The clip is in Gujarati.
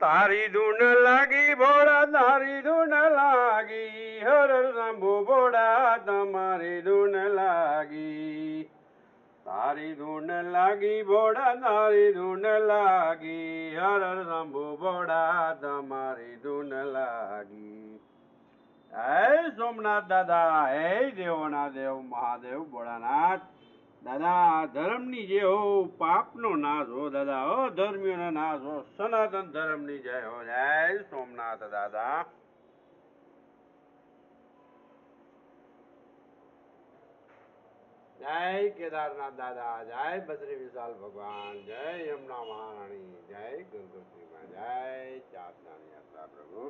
તારી ધૂન લાગી ભોળા તારી ધૂન લાગી હર શંભુ ભોળા તમારી ધૂન લાગી તારી ધૂન લાગી ભોળા તારી ધૂન લાગી હર શંભુ ભોળા તમારી ધૂન લાગી હે સોમનાથ દાદા હે દેવોના દેવ મહાદેવ ભોળાનાથ દાદા ધર્મની જે હો પાપનો નાશ હો દાદા હો ધર્મીઓનો નાશ હો સનાતન ધર્મની જય હો જય સોમનાથ દાદા જય કેદારનાથ દાદા જય બદ્રી વિશાલ ભગવાન જય યમુના મહારાણી જય ગંગોત્રી જય ચારધામ યાત્રા પ્રભુ